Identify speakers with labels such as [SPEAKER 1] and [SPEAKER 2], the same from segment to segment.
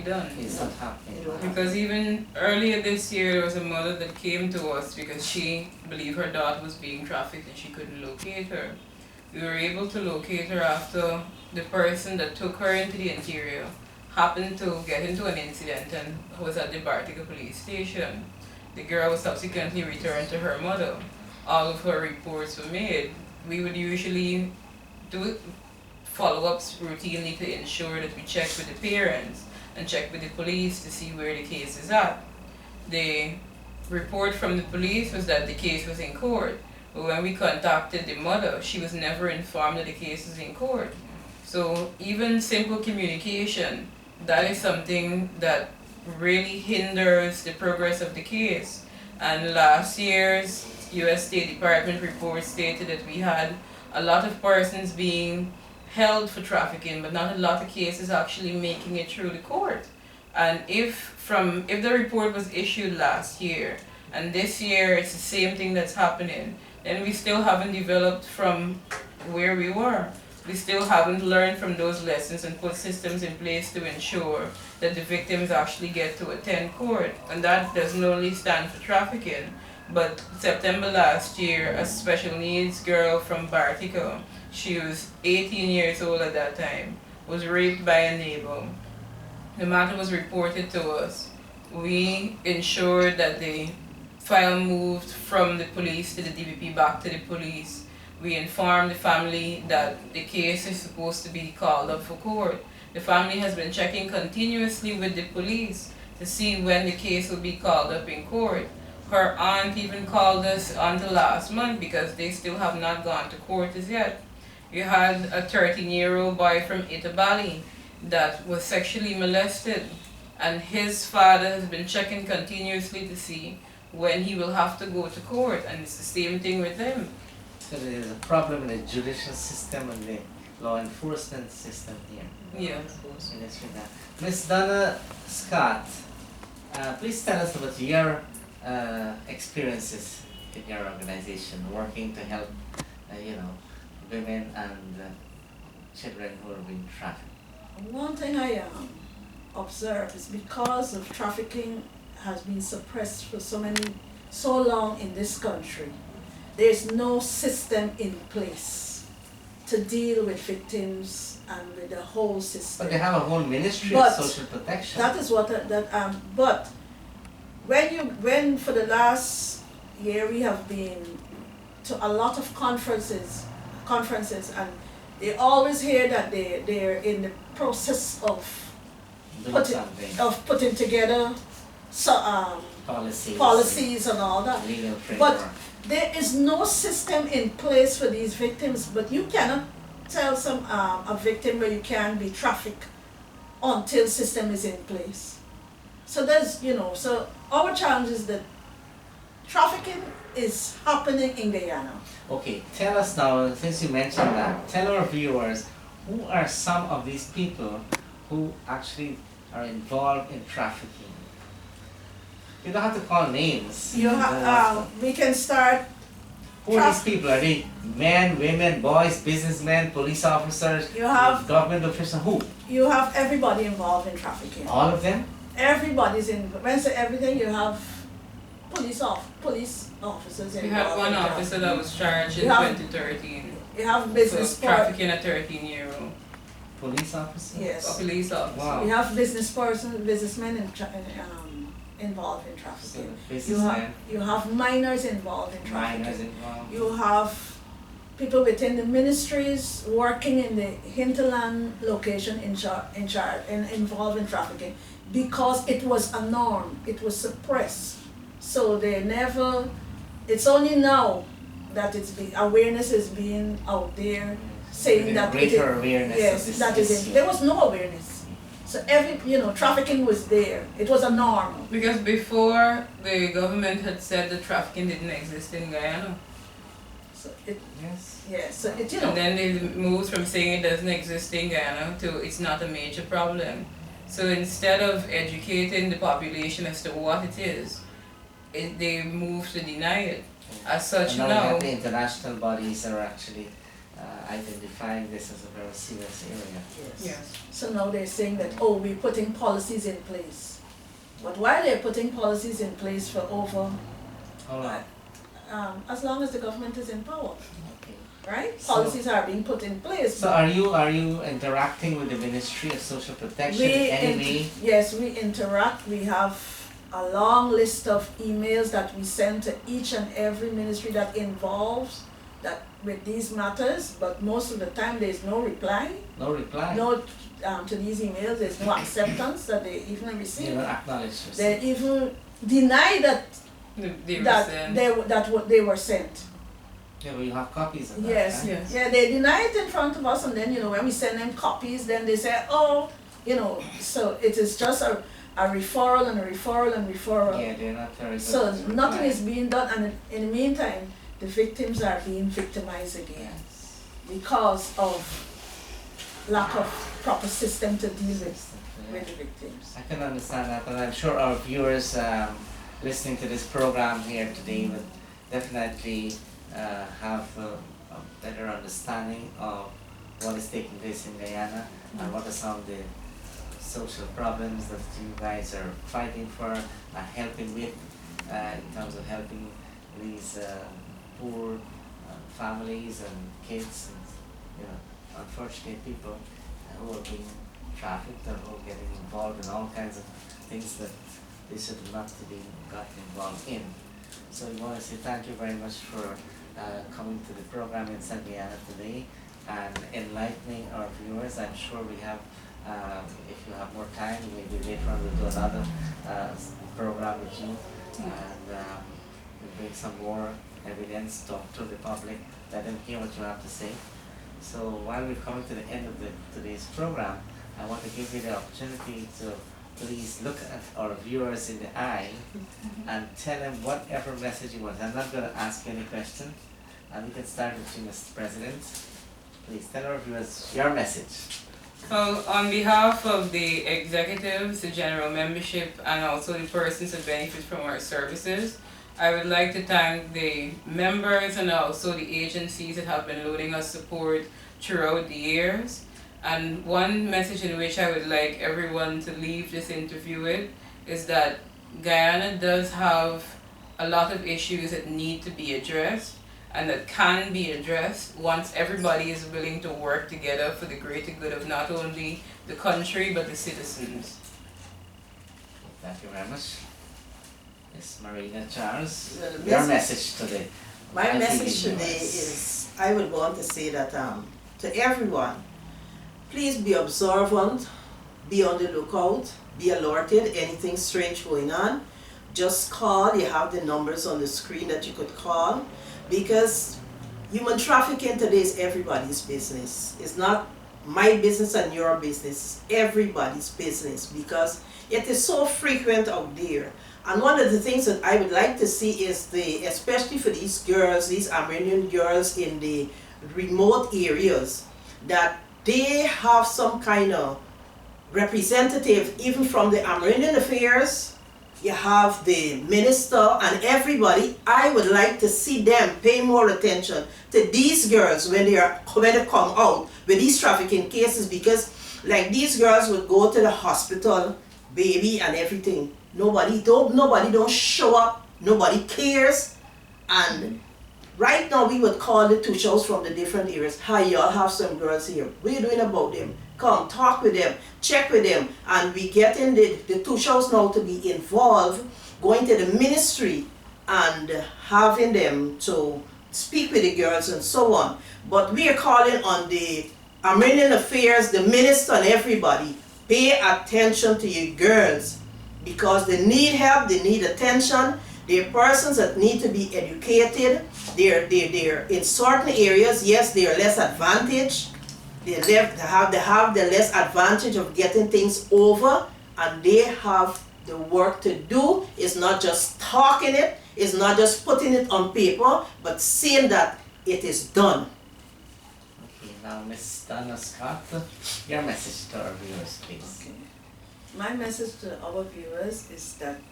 [SPEAKER 1] done.
[SPEAKER 2] It's not happening.
[SPEAKER 1] Because even earlier this year, there was a mother that came to us because she believed her daughter was being trafficked and she couldn't locate her. We were able to locate her after the person that took her into the interior happened to get into an incident and was at the Political Police station. The girl was subsequently returned to her mother. All of her reports were made. We would usually do follow-ups routinely to ensure that we check with the parents and check with the police to see where the case is at. The report from the police was that the case was in court, but when we contacted the mother, she was never informed that the case was in court. So even simple communication, that is something that really hinders the progress of the case. And last year's U.S. State Department report stated that we had a lot of persons being held for trafficking, but not a lot of cases actually making it through the court. And if the report was issued last year, and this year it's the same thing that's happening, then we still haven't developed from where we were. We still haven't learned from those lessons and put systems in place to ensure that the victims actually get to attend court. And that doesn't only stand for trafficking, but September last year, a special needs girl from Bartica, she was 18 years old at that time, was raped by a neighbor. The matter was reported to us. We ensured that the file moved from the police to the DPP back to the police. We informed the family that the case is supposed to be called up for court. The family has been checking continuously with the police to see when the case will be called up in court. Her aunt even called us until last month because they still have not gone to court as yet. You had a 13-year-old boy from Itabali that was sexually molested, and his father has been checking continuously to see when he will have to go to court, and it's the same thing with him.
[SPEAKER 2] So there is a problem in the judicial system and the law enforcement system here.
[SPEAKER 1] Yeah.
[SPEAKER 2] Ms. Donna Scott, please tell us about your experiences in your organization working to help, women and children who are being trafficked.
[SPEAKER 3] One thing I observe is because of trafficking has been suppressed for so long in this country, there's no system in place to deal with victims and with the whole system.
[SPEAKER 2] But they have a whole ministry of social protection.
[SPEAKER 3] That is what but when for the last year we have been to a lot of conferences and they always hear that they're in the process of putting together policies and all that.
[SPEAKER 2] Legal framework.
[SPEAKER 3] But there is no system in place for these victims. But you cannot tell a victim where you can be trafficked until system is in place. So there's so our challenge is that trafficking is happening in Guyana.
[SPEAKER 2] Okay, tell us now, since you mentioned that, tell our viewers who are some of these people who actually are involved in trafficking. You don't have to call names.
[SPEAKER 3] We can start.
[SPEAKER 2] Who are these people? Are they men, women, boys, businessmen, police officers, government officials? Who?
[SPEAKER 3] You have everybody involved in trafficking.
[SPEAKER 2] All of them?
[SPEAKER 3] Everybody's in. When I say everything, you have police officers involved.
[SPEAKER 1] We had one officer that was charged in 2013.
[SPEAKER 3] You have business
[SPEAKER 1] for trafficking a 13-year-old.
[SPEAKER 2] Police officer?
[SPEAKER 3] Yes.
[SPEAKER 1] A police officer.
[SPEAKER 2] Wow.
[SPEAKER 3] You have businessmen involved in trafficking. You have minors involved in trafficking. You have people within the ministries working in the hinterland location involved in trafficking because it was a norm. It was suppressed. So they never. It's only now that awareness is being out there, saying that
[SPEAKER 2] greater awareness.
[SPEAKER 3] Yes, that is it. There was no awareness. So trafficking was there. It was a norm.
[SPEAKER 1] Because before the government had said that trafficking didn't exist in Guyana.
[SPEAKER 3] So
[SPEAKER 1] And then they moved from saying it doesn't exist in Guyana to it's not a major problem. So instead of educating the population as to what it is, they moved to deny it. As such,
[SPEAKER 2] now the international bodies are actually identifying this as a very serious area.
[SPEAKER 1] Yes.
[SPEAKER 3] So now they're saying that, oh, we're putting policies in place. But why they're putting policies in place for over,
[SPEAKER 2] Hold on.
[SPEAKER 3] as long as the government is in power,
[SPEAKER 2] Okay.
[SPEAKER 3] right?
[SPEAKER 2] So-
[SPEAKER 3] Policies are being put in place.
[SPEAKER 2] So are you interacting with the Ministry of Social Protection in any way?
[SPEAKER 3] Yes, we interact. We have a long list of emails that we send to each and every ministry that involves that with these matters, but most of the time there's no reply.
[SPEAKER 2] No reply?
[SPEAKER 3] No, to these emails, there's no acceptance that they even receive.
[SPEAKER 2] You don't acknowledge receipt.
[SPEAKER 3] They even deny that they were sent.
[SPEAKER 2] Yeah, but you have copies of that,
[SPEAKER 3] Yes,
[SPEAKER 2] right?
[SPEAKER 1] Yes.
[SPEAKER 3] yeah, they deny it in front of us, and then when we send them copies, then they say, oh, so it is just a referral and a referral and referral.
[SPEAKER 2] Yeah, they're not very good.
[SPEAKER 3] So
[SPEAKER 2] at
[SPEAKER 3] nothing
[SPEAKER 2] replying.
[SPEAKER 3] is being done, and in the meantime, the victims are being victimized again
[SPEAKER 2] Yes.
[SPEAKER 3] because of lack of proper system to deal with
[SPEAKER 2] Yeah.
[SPEAKER 3] the victims.
[SPEAKER 2] I can understand that, and I'm sure our viewers listening to this program here today would definitely have a better understanding of what is taking place in Guyana and what are some of the social problems that you guys are fighting for and helping with in terms of helping these poor families and kids and unfortunate people who are being trafficked or who are getting involved in all kinds of things that they should not to be gotten involved in. So we want to say thank you very much for coming to the program in San Guyana today and enlightening our viewers. I'm sure we have, if you have more time, maybe later on we'll do another program with you and we'll bring some more evidence, talk to the public, let them hear what you have to say. So while we're coming to the end of today's program, I want to give you the opportunity to please look at our viewers in the eye and tell them whatever message you want. I'm not going to ask you any question, and we can start with you, Mr. President. Please tell our viewers your message.
[SPEAKER 1] Well, on behalf of the executives, the general membership, and also the persons that benefit from our services, I would like to thank the members and also the agencies that have been loaning us support throughout the years. And one message in which I would like everyone to leave this interview with is that Guyana does have a lot of issues that need to be addressed and that can be addressed once everybody is willing to work together for the greater good of not only the country but the citizens.
[SPEAKER 2] Thank you very much. Ms. Marina Charles,
[SPEAKER 4] Well, the
[SPEAKER 2] your
[SPEAKER 4] message-
[SPEAKER 2] message today.
[SPEAKER 4] My
[SPEAKER 2] As we
[SPEAKER 4] message
[SPEAKER 2] do.
[SPEAKER 4] today is, I would want to say that to everyone, please be observant, be on the lookout, be alerted, anything strange going on. Just call, you have the numbers on the screen that you could call, because human trafficking today is everybody's business. It's not my business and your business, it's everybody's business, because it is so frequent out there. And one of the things that I would like to see is especially for these girls, these Armenian girls in the remote areas, that they have some kind of representative, even from the Armenian Affairs, you have the minister and everybody. I would like to see them pay more attention to these girls when they come out with these trafficking cases, because like these girls would go to the hospital, baby and everything. Nobody don't show up, nobody cares. And right now we would call the two shows from the different areas. Hi, y'all have some girls here. What are you doing about them? Come, talk with them, check with them. And we get in the two shows now to be involved, going to the ministry and having them to speak with the girls and so on. But we are calling on the Armenian Affairs, the minister and everybody, pay attention to your girls, because they need help, they need attention. They're persons that need to be educated. They're in certain areas, yes, they are less advantaged. They have the less advantage of getting things over, and they have the work to do. It's not just talking it, it's not just putting it on paper, but seeing that it is done.
[SPEAKER 2] Okay, now Ms. Donna Scott, your message to our viewers, please.
[SPEAKER 3] Okay. My message to our viewers is that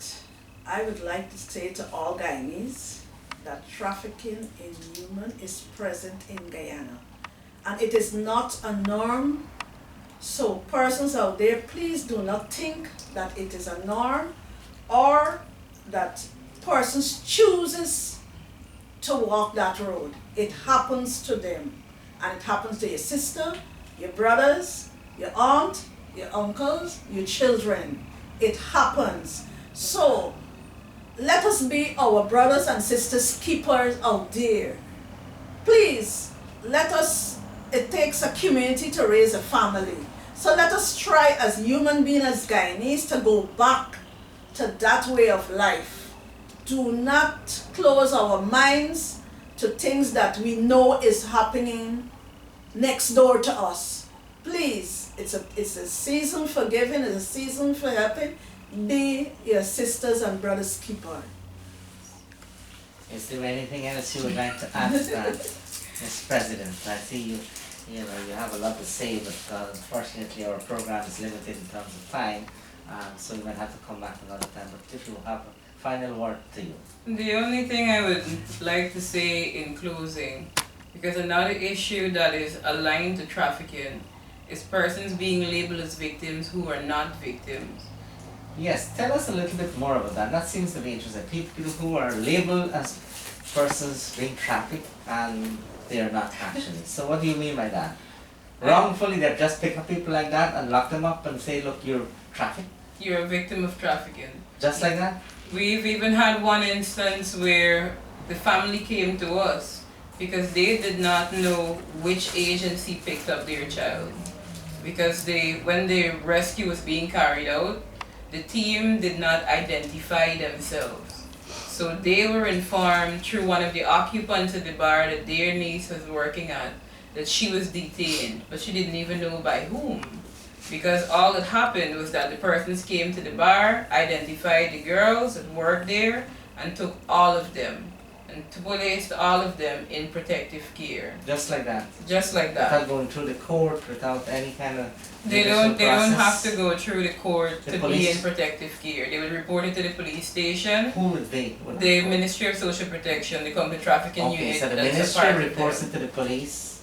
[SPEAKER 3] I would like to say to all Guyanese that trafficking in human is present in Guyana. and it is not a norm. So persons out there, please do not think that it is a norm or that persons chooses to walk that road. It happens to them, and it happens to your sister, your brothers, your aunt, your uncles, your children. It happens. So let us be our brothers and sisters keepers out there. Please, it takes a community to raise a family. So let us try as human beings, as Guyanese, to go back to that way of life. Do not close our minds to things that we know is happening next door to us. Please, it's a season for giving, it's a season for helping. Be your sisters and brothers keeper.
[SPEAKER 2] Is there anything else you would like to add to that, Ms. President? I see you have a lot to say, but unfortunately our program is limited in terms of time, so we might have to come back another time. But if you have a final word to you.
[SPEAKER 1] The only thing I would like to say in closing, because another issue that is aligned to trafficking is persons being labeled as victims who are not victims.
[SPEAKER 2] Yes, tell us a little bit more about that. That seems to be interesting. People who are labeled as persons being trafficked and they are not actually. So what do you mean by that? Wrongfully, they just pick up people like that and lock them up and say, look, you're trafficked?
[SPEAKER 1] You're a victim of trafficking.
[SPEAKER 2] Just like that?
[SPEAKER 1] We've even had one instance where the family came to us because they did not know which agency picked up their child. Because when the rescue was being carried out, the team did not identify themselves. So they were informed through one of the occupants of the bar that their niece was working at that she was detained, but she didn't even know by whom. Because all that happened was that the persons came to the bar, identified the girls that worked there, and took all of them and placed all of them in protective care.
[SPEAKER 2] Just like that?
[SPEAKER 1] Just like that.
[SPEAKER 2] Without going through the court, without any kind of
[SPEAKER 1] They don't have to go through the court to
[SPEAKER 2] police.
[SPEAKER 1] be in protective care. They would report it to the police station.
[SPEAKER 2] Who would they?
[SPEAKER 1] The Ministry of Social Protection, the Counter Trafficking Unit.
[SPEAKER 2] Okay, so the
[SPEAKER 1] that's a
[SPEAKER 2] ministry
[SPEAKER 1] part of
[SPEAKER 2] reports
[SPEAKER 1] them.
[SPEAKER 2] it to the police,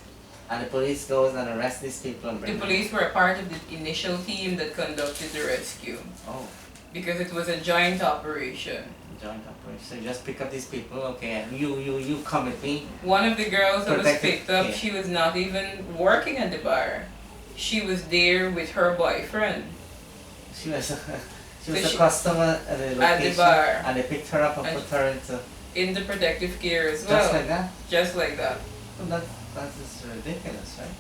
[SPEAKER 2] and the police goes and arrests these people and bring
[SPEAKER 1] The
[SPEAKER 2] them.
[SPEAKER 1] police were a part of the initial team that conducted the rescue
[SPEAKER 2] Oh,
[SPEAKER 1] because it was a joint operation.
[SPEAKER 2] joint operation. So you just pick up these people, okay, and you come with me.
[SPEAKER 1] One of the girls that was
[SPEAKER 2] Protective
[SPEAKER 1] picked up,
[SPEAKER 2] care.
[SPEAKER 1] she was not even working at the bar. She was there with her boyfriend.
[SPEAKER 2] She was a, she
[SPEAKER 1] So
[SPEAKER 2] was
[SPEAKER 1] she-
[SPEAKER 2] a customer at the location,
[SPEAKER 1] At the bar.
[SPEAKER 2] and they picked her up and
[SPEAKER 1] And
[SPEAKER 2] put her into
[SPEAKER 1] In the protective care as well.
[SPEAKER 2] just like that.
[SPEAKER 1] Just like that.
[SPEAKER 2] Well, that is ridiculous, right?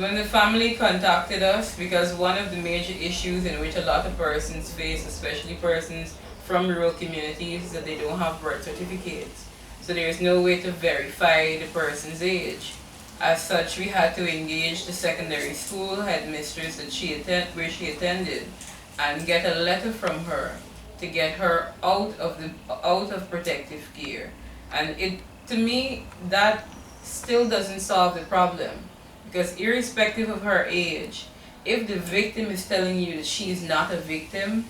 [SPEAKER 1] When the family contacted us, because one of the major issues in which a lot of persons face, especially persons from rural communities, is that they don't have birth certificates. So there is no way to verify the person's age. As such, we had to engage the secondary school headmistress where she attended and get a letter from her to get her out of protective care. And to me, that still doesn't solve the problem. Because irrespective of her age, if the victim is telling you that she is not a victim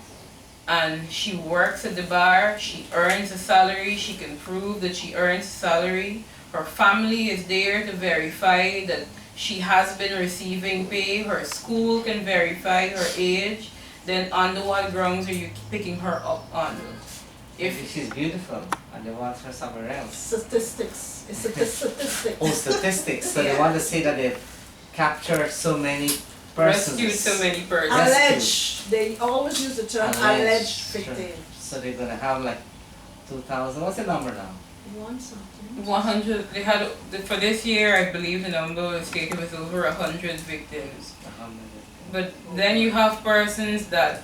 [SPEAKER 1] and she works at the bar, she earns a salary, she can prove that she earns a salary, her family is there to verify that she has been receiving pay, her school can verify her age, then on what grounds are you picking her up on?
[SPEAKER 2] If she's beautiful and they want her somewhere else.
[SPEAKER 3] Statistics. It's a statistic.
[SPEAKER 2] Oh, statistics. So they
[SPEAKER 3] Yeah.
[SPEAKER 2] want to say that they've captured so many persons.
[SPEAKER 1] Rescued so many persons.
[SPEAKER 3] Alleged. They always use the term alleged victim.
[SPEAKER 2] So they're gonna have like 2,000. What's the number now?
[SPEAKER 3] Want something?
[SPEAKER 1] 100, they had, for this year, I believe the number was stated was over 100 victims.
[SPEAKER 2] 100.
[SPEAKER 1] But then you have persons that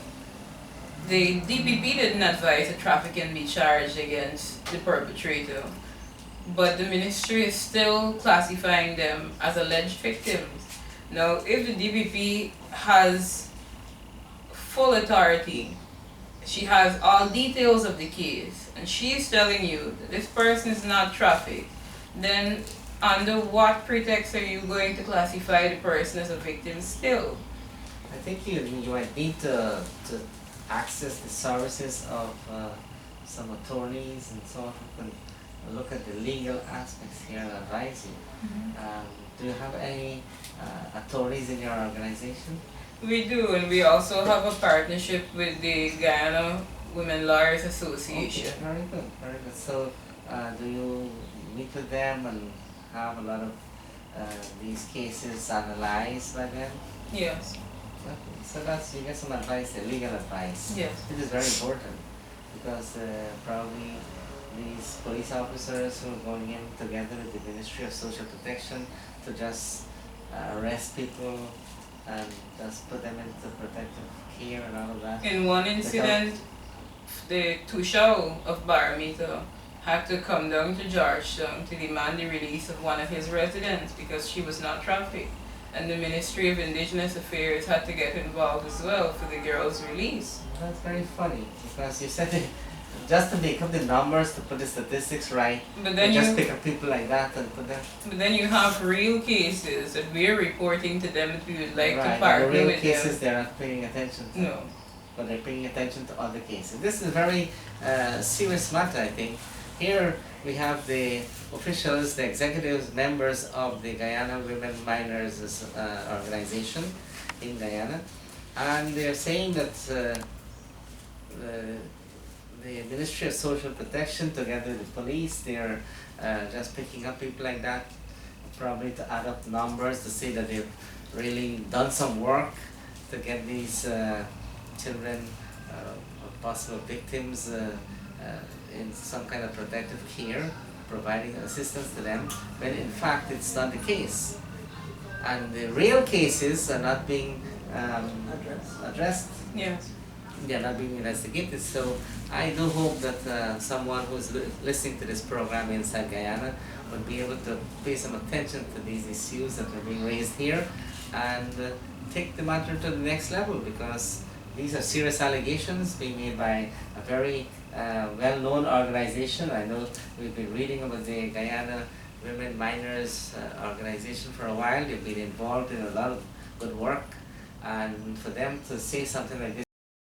[SPEAKER 1] the DPP didn't advise that trafficking be charged against the perpetrator. But the ministry is still classifying them as alleged victims. Now, if the DPP has full authority, she has all details of the case, and she is telling you that this person is not trafficked, then under what pretext are you going to classify the person as a victim still?
[SPEAKER 2] I think you might need to access the services of some attorneys and so on who can look at the legal aspects here and advise you. Do you have any attorneys in your organization?
[SPEAKER 1] We do, and we also have a partnership with the Guyana Women Lawyers Association.
[SPEAKER 2] Okay, very good, very good. So, do you meet with them and have a lot of these cases analyzed by them?
[SPEAKER 1] Yes.
[SPEAKER 2] Okay. So that's, you get some advice, legal advice.
[SPEAKER 1] Yes.
[SPEAKER 2] It is very important because probably these police officers who are going in together with the Ministry of Social Protection to just arrest people and just put them into protective care and all of that.
[SPEAKER 1] In one incident, the Tushao of Barometer had to come down to Georgetown to demand the release of one of his residents because she was not trafficked. And the Ministry of Indigenous Affairs had to get involved as well for the girl's release.
[SPEAKER 2] That's very funny because you said it, just to make up the numbers, to put the statistics right,
[SPEAKER 1] But then
[SPEAKER 2] just
[SPEAKER 1] you,
[SPEAKER 2] pick up people like that and put them.
[SPEAKER 1] but then you have real cases that we're reporting to them that we would like
[SPEAKER 2] Right,
[SPEAKER 1] to partner
[SPEAKER 2] the real
[SPEAKER 1] with
[SPEAKER 2] cases
[SPEAKER 1] them.
[SPEAKER 2] they're not paying attention to.
[SPEAKER 1] No.
[SPEAKER 2] But they're paying attention to other cases. This is a very serious matter, I think. Here we have the officials, the executives, members of the Guyana Women Miners organization in Guyana, and they're saying that the Ministry of Social Protection, together with the police, they're just picking up people like that, probably to add up numbers to say that they've really done some work to get these children or possible victims in some kind of protective care, providing assistance to them, when in fact it's not the case. And the real cases are not being addressed.
[SPEAKER 1] Yes.
[SPEAKER 2] They are not being investigated. So I do hope that someone who's listening to this program inside Guyana would be able to pay some attention to these issues that are being raised here and take the matter to the next level, because these are serious allegations being made by a very well-known organization. I know we've been reading about the Guyana Women Miners organization for a while. They've been involved in a lot of good work, and for them to say something like this